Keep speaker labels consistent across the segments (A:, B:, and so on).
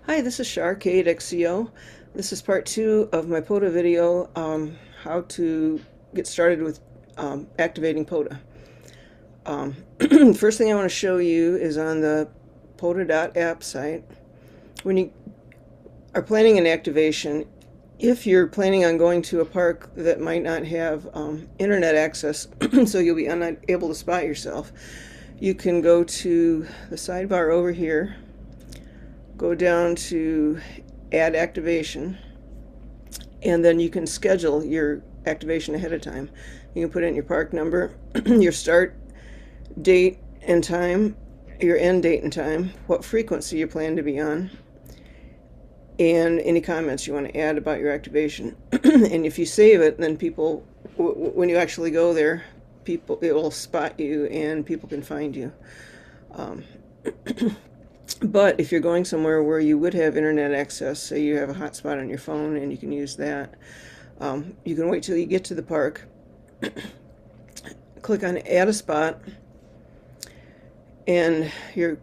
A: Hi, this is Sharkade XCO. This is part 2 of my POTA video, how to get started with activating POTA. First thing I want to show you is on the POTA.app site. When you are planning an activation, if you're planning on going to a park that might not have internet access, so you'll be unable to spot yourself, you can go to the sidebar over here, go down to add activation, and then you can schedule your activation ahead of time. You can put in your park number, your start date and time, your end date and time, what frequency you plan to be on, and any comments you want to add about your activation. And if you save it, then people, when you actually go there, it will spot you and people can find you. But if you're going somewhere where you would have internet access, say you have a hotspot on your phone and you can use that, you can wait till you get to the park, click on add a spot, and your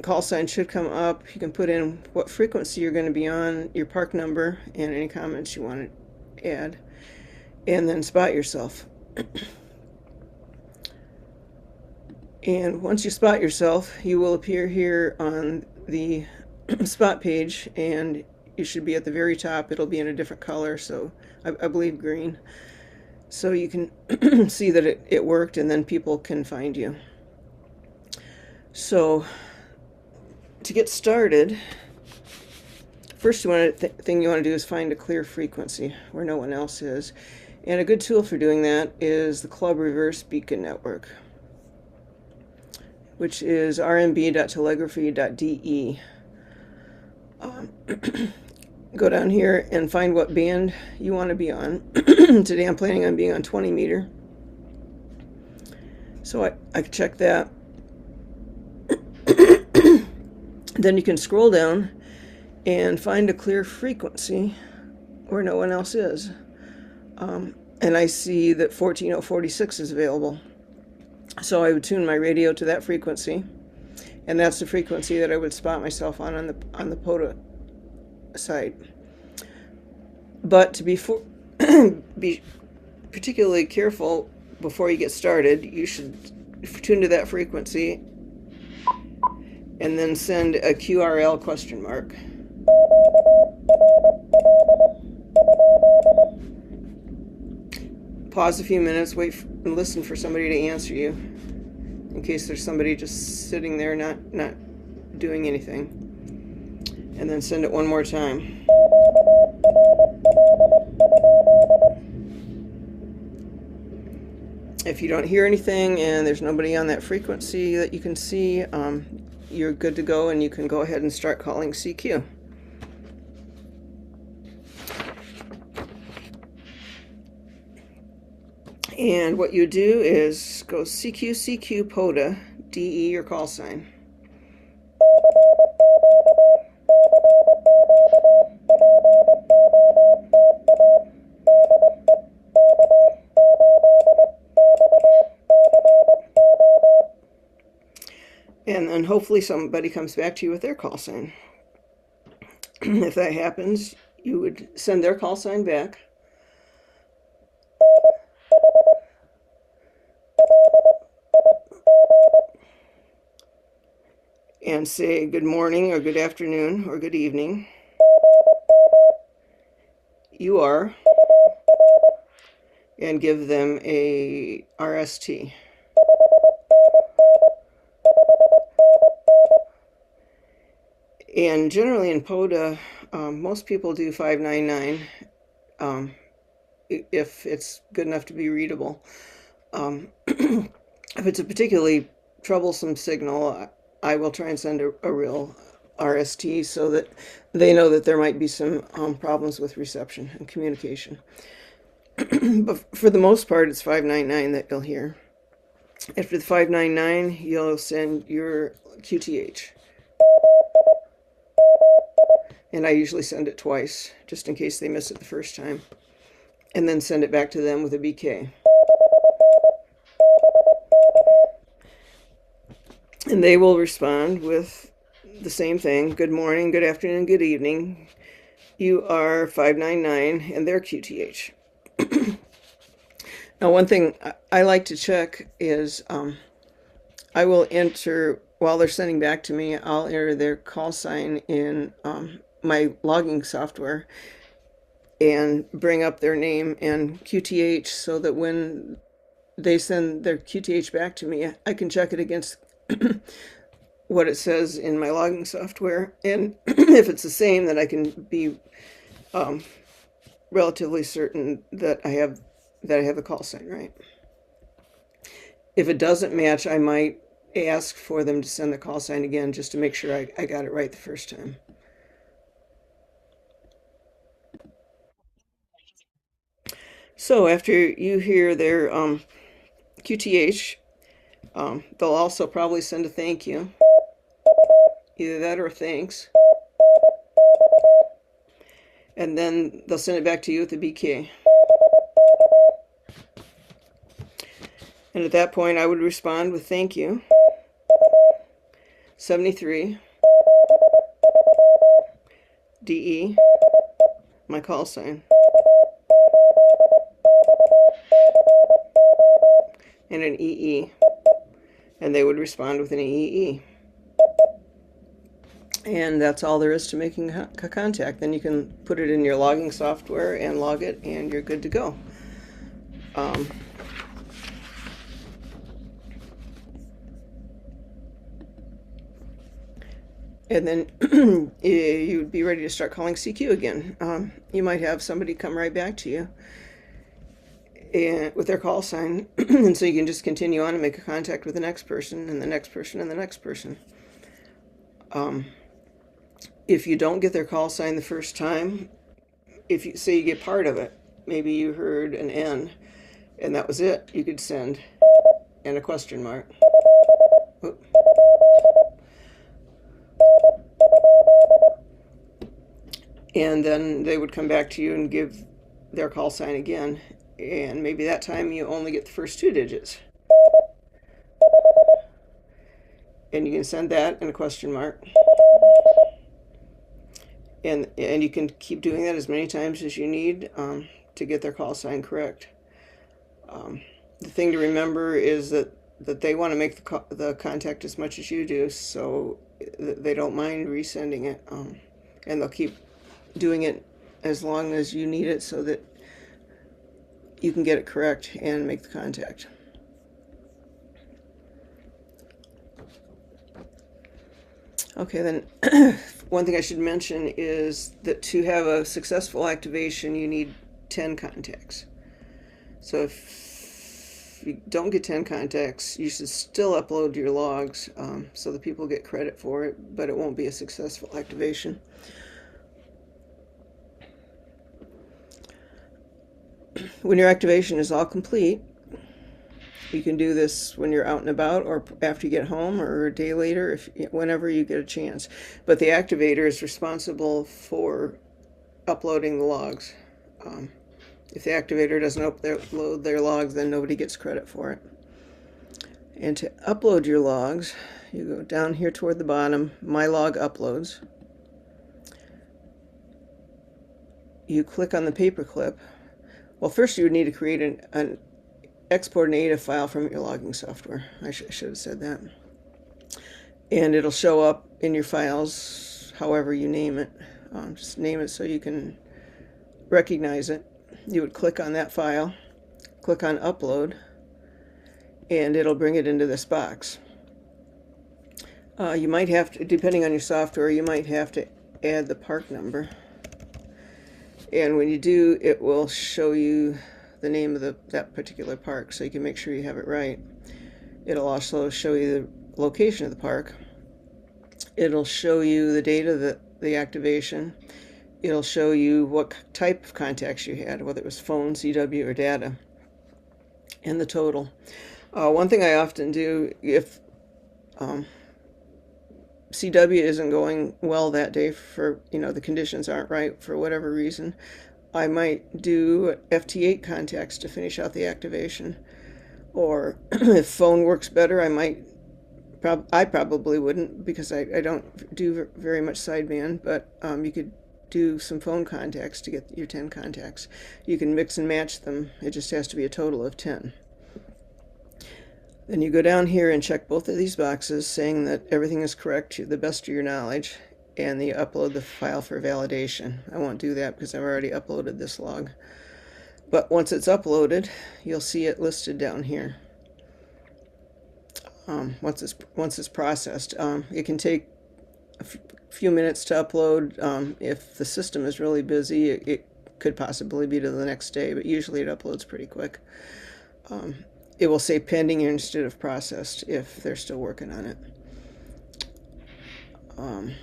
A: call sign should come up. You can put in what frequency you're going to be on, your park number, and any comments you want to add, and then spot yourself. And once you spot yourself, you will appear here on the spot page, and you should be at the very top. It'll be in a different color, so I believe green. So you can see that it worked, and then people can find you. So to get started, first thing you want to do is find a clear frequency where no one else is. And a good tool for doing that is the Club Reverse Beacon Network, which is rmb.telegraphy.de. Go down here and find what band you want to be on. Today I'm planning on being on 20 meter. So I check that. Then you can scroll down and find a clear frequency where no one else is. And I see that 14046 is available. So I would tune my radio to that frequency, and that's the frequency that I would spot myself on the POTA site. But to be particularly careful before you get started, you should tune to that frequency and then send a QRL question mark. Pause a few minutes, wait and listen for somebody to answer you, in case there's somebody just sitting there not doing anything. And then send it one more time. If you don't hear anything and there's nobody on that frequency that you can see, you're good to go, and you can go ahead and start calling CQ. And what you do is go CQ POTA, DE your call sign. And then hopefully somebody comes back to you with their call sign. If that happens, you would send their call sign back. And say good morning or good afternoon or good evening. You are, and give them a RST. And generally in POTA, most people do 599 if it's good enough to be readable. If it's a particularly troublesome signal, I will try and send a real RST so that they know that there might be some problems with reception and communication. But for the most part, it's 599 that you'll hear. After the 599, you'll send your QTH. And I usually send it twice, just in case they miss it the first time. And then send it back to them with a BK. And they will respond with the same thing. Good morning, good afternoon, good evening. You are 599 and they're QTH. Now, one thing I like to check is I will enter, while they're sending back to me, I'll enter their call sign in my logging software and bring up their name and QTH so that when they send their QTH back to me, I can check it against what it says in my logging software. And if it's the same, then I can be relatively certain that I have the call sign right. If it doesn't match, I might ask for them to send the call sign again just to make sure I got it right the first time. So after you hear their QTH, they'll also probably send a thank you. Either that or thanks. And then they'll send it back to you with the BK. And at that point, I would respond with thank you. 73. DE. My call sign. And an EE. And they would respond with an EE. And that's all there is to making a contact. Then you can put it in your logging software and log it, and you're good to go. And then you would be ready to start calling CQ again. You might have somebody come right back to you and with their call sign, and so you can just continue on and make a contact with the next person and the next person and the next person. If you don't get their call sign the first time, if you say you get part of it, maybe you heard an N and that was it, you could send and a question mark. Oop. And then they would come back to you and give their call sign again, and maybe that time you only get the first 2 digits. And you can send that and a question mark. And you can keep doing that as many times as you need to get their call sign correct. The thing to remember is that they want to make the contact as much as you do, so they don't mind resending it, and they'll keep doing it as long as you need it so that you can get it correct and make the contact. Okay, then one thing I should mention is that to have a successful activation, you need 10 contacts. So if you don't get 10 contacts, you should still upload your logs so that people get credit for it, but it won't be a successful activation. When your activation is all complete, you can do this when you're out and about or after you get home or a day later, whenever you get a chance. But the activator is responsible for uploading the logs. If the activator doesn't upload their logs, then nobody gets credit for it. And to upload your logs, you go down here toward the bottom, My Log Uploads. You click on the paperclip. Well, first you would need to create an export an ADA file from your logging software. I should have said that. And it'll show up in your files however you name it. Just name it so you can recognize it. You would click on that file, click on Upload, and it'll bring it into this box. You might have to, depending on your software, you might have to add the park number. And when you do, it will show you the name of that particular park, so you can make sure you have it right. It'll also show you the location of the park. It'll show you the date of the activation. It'll show you what type of contacts you had, whether it was phone, CW, or data, and the total. One thing I often do, if CW isn't going well that day, for the conditions aren't right for whatever reason, I might do FT8 contacts to finish out the activation. Or if phone works better, I might I probably wouldn't because I don't do very much sideband, but you could do some phone contacts to get your 10 contacts. You can mix and match them. It just has to be a total of 10. Then you go down here and check both of these boxes saying that everything is correct to the best of your knowledge, and you upload the file for validation. I won't do that because I've already uploaded this log. But once it's uploaded, you'll see it listed down here. Once it's processed, it can take a few minutes to upload. If the system is really busy, it could possibly be to the next day, but usually it uploads pretty quick. It will say pending instead of processed if they're still working on it. One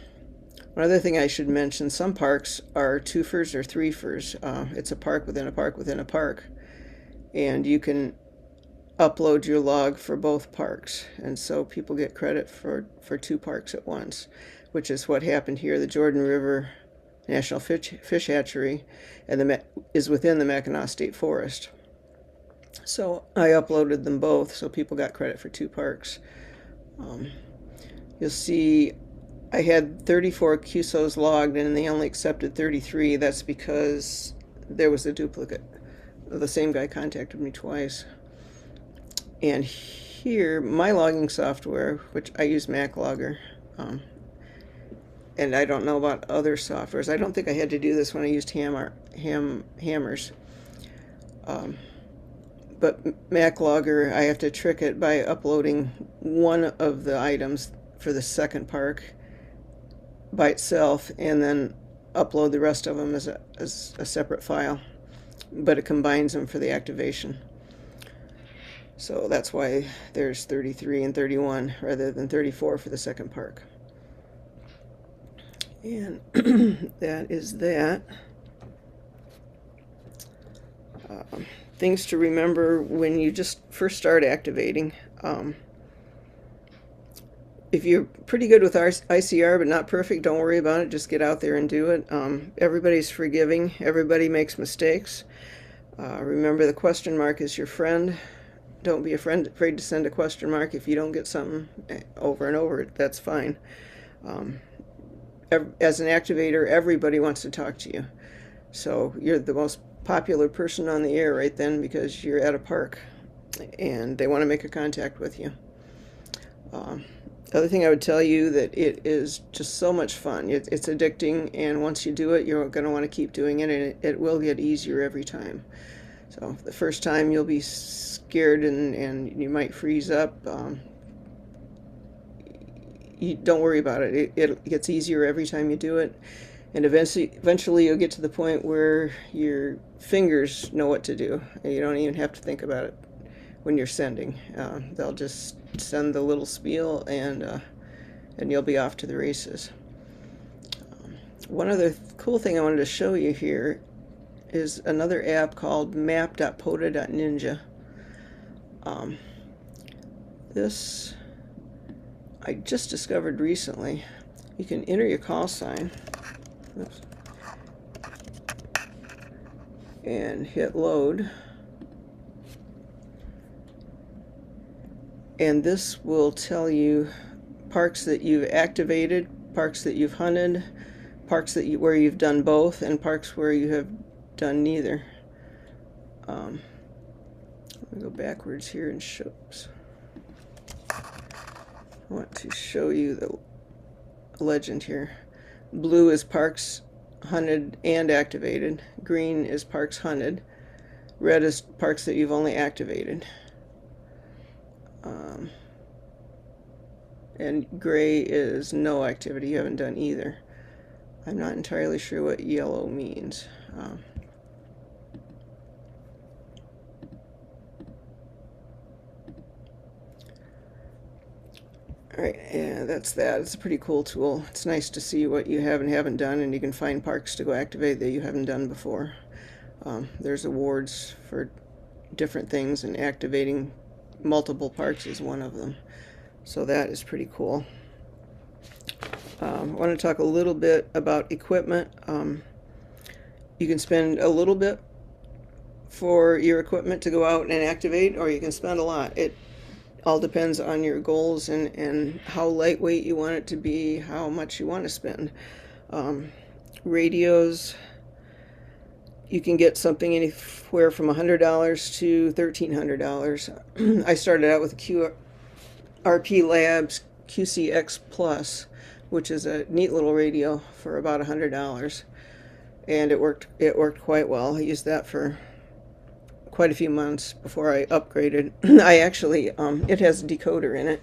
A: other thing I should mention, some parks are twofers or threefers. It's a park within a park within a park. And you can upload your log for both parks. And so people get credit for 2 parks at once, which is what happened here. The Jordan River National Fish Hatchery is within the Mackinac State Forest. So I uploaded them both, so people got credit for 2 parks. You'll see I had 34 QSOs logged and they only accepted 33. That's because there was a duplicate. The same guy contacted me twice. And here, my logging software, which I use MacLogger, and I don't know about other softwares. I don't think I had to do this when I used Hammers. But MacLogger, I have to trick it by uploading one of the items for the second park by itself and then upload the rest of them as a separate file. But it combines them for the activation. So that's why there's 33 and 31 rather than 34 for the second park. And that is that. Things to remember when you just first start activating. If you're pretty good with ICR but not perfect, don't worry about it. Just get out there and do it. Everybody's forgiving. Everybody makes mistakes. Remember, the question mark is your friend. Don't be afraid to send a question mark if you don't get something over and over. That's fine. As an activator, everybody wants to talk to you. So you're the most popular person on the air right then because you're at a park and they want to make a contact with you. The other thing I would tell you that it is just so much fun. It's addicting, and once you do it, you're going to want to keep doing it, and it will get easier every time. So the first time you'll be scared and you might freeze up. You don't worry about it. It gets easier every time you do it, and eventually you'll get to the point where your fingers know what to do, and you don't even have to think about it when you're sending. They'll just send the little spiel, and you'll be off to the races. One other cool thing I wanted to show you here is another app called map.pota.ninja. This I just discovered recently. You can enter your call sign. Oops. And hit load. And this will tell you parks that you've activated, parks that you've hunted, parks where you've done both, and parks where you have done neither. Let me go backwards here and show. I want to show you the legend here. Blue is parks hunted and activated. Green is parks hunted. Red is parks that you've only activated. And gray is no activity, you haven't done either. I'm not entirely sure what yellow means. Alright, yeah, that's that. It's a pretty cool tool. It's nice to see what you have and haven't done, and you can find parks to go activate that you haven't done before. There's awards for different things, and activating multiple parks is one of them. So that is pretty cool. I want to talk a little bit about equipment. You can spend a little bit for your equipment to go out and activate, or you can spend a lot. It all depends on your goals and how lightweight you want it to be, how much you want to spend. Radios, you can get something anywhere from $100 to $1,300. I started out with a QRP Labs QCX Plus, which is a neat little radio for about $100, and it worked quite well. I used that for quite a few months before I upgraded. I actually it has a decoder in it,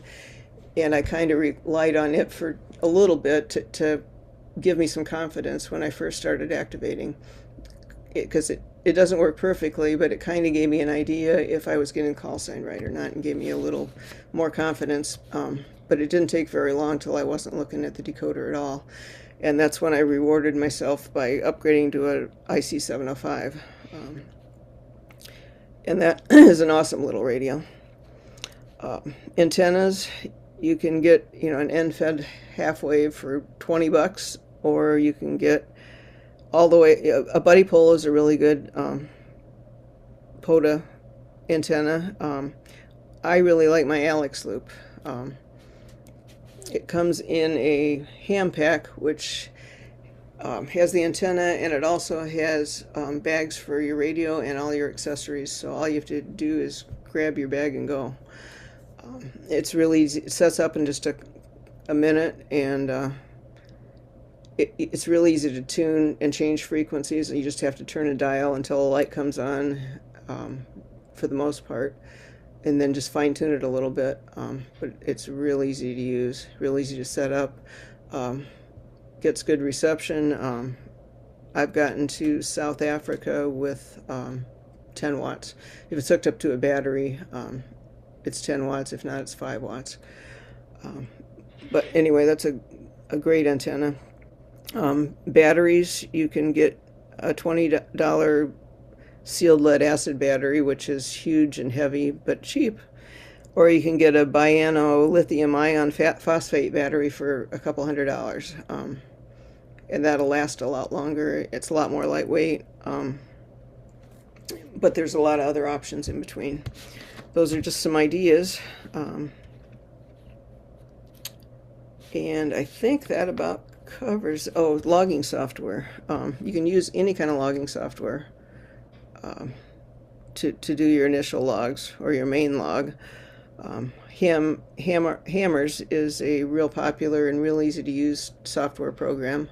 A: and I kind of relied on it for a little bit to give me some confidence when I first started activating, because it doesn't work perfectly, but it kind of gave me an idea if I was getting the call sign right or not, and gave me a little more confidence. But it didn't take very long till I wasn't looking at the decoder at all, and that's when I rewarded myself by upgrading to a IC705. And that is an awesome little radio. Antennas, you can get an end-fed half wave for $20, or you can get all the way. A buddy pole is a really good POTA antenna. I really like my Alex loop. It comes in a ham pack, which has the antenna, and it also has bags for your radio and all your accessories. So all you have to do is grab your bag and go. It's really easy. It sets up in just a minute, and it's really easy to tune and change frequencies. You just have to turn a dial until a light comes on, for the most part, and then just fine tune it a little bit. But it's real easy to use, real easy to set up. Gets good reception. I've gotten to South Africa with 10 watts. If it's hooked up to a battery, it's 10 watts. If not, it's 5 watts. But anyway, that's a great antenna. Batteries, you can get a $20 sealed lead acid battery, which is huge and heavy but cheap. Or you can get a Biano lithium ion phosphate battery for a couple $100. And that'll last a lot longer. It's a lot more lightweight. But there's a lot of other options in between. Those are just some ideas. And I think that about covers, logging software. You can use any kind of logging software to do your initial logs or your main log. Hammers is a real popular and real easy to use software program.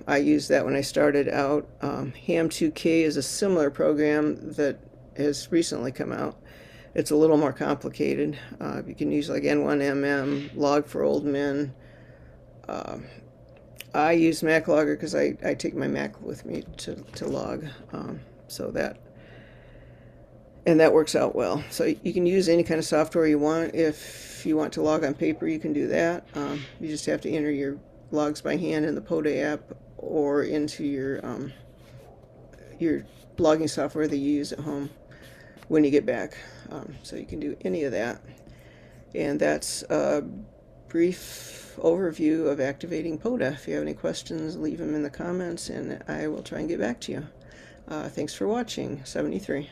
A: I used that when I started out. Ham2K is a similar program that has recently come out. It's a little more complicated. You can use like N1MM, Log for Old Men. I use MacLogger because I take my Mac with me to log, so that works out well. So you can use any kind of software you want. If you want to log on paper, you can do that. You just have to enter your logs by hand in the POTA app or into your logging software that you use at home when you get back. So you can do any of that. And that's a brief overview of activating POTA. If you have any questions, leave them in the comments and I will try and get back to you. Thanks for watching. 73.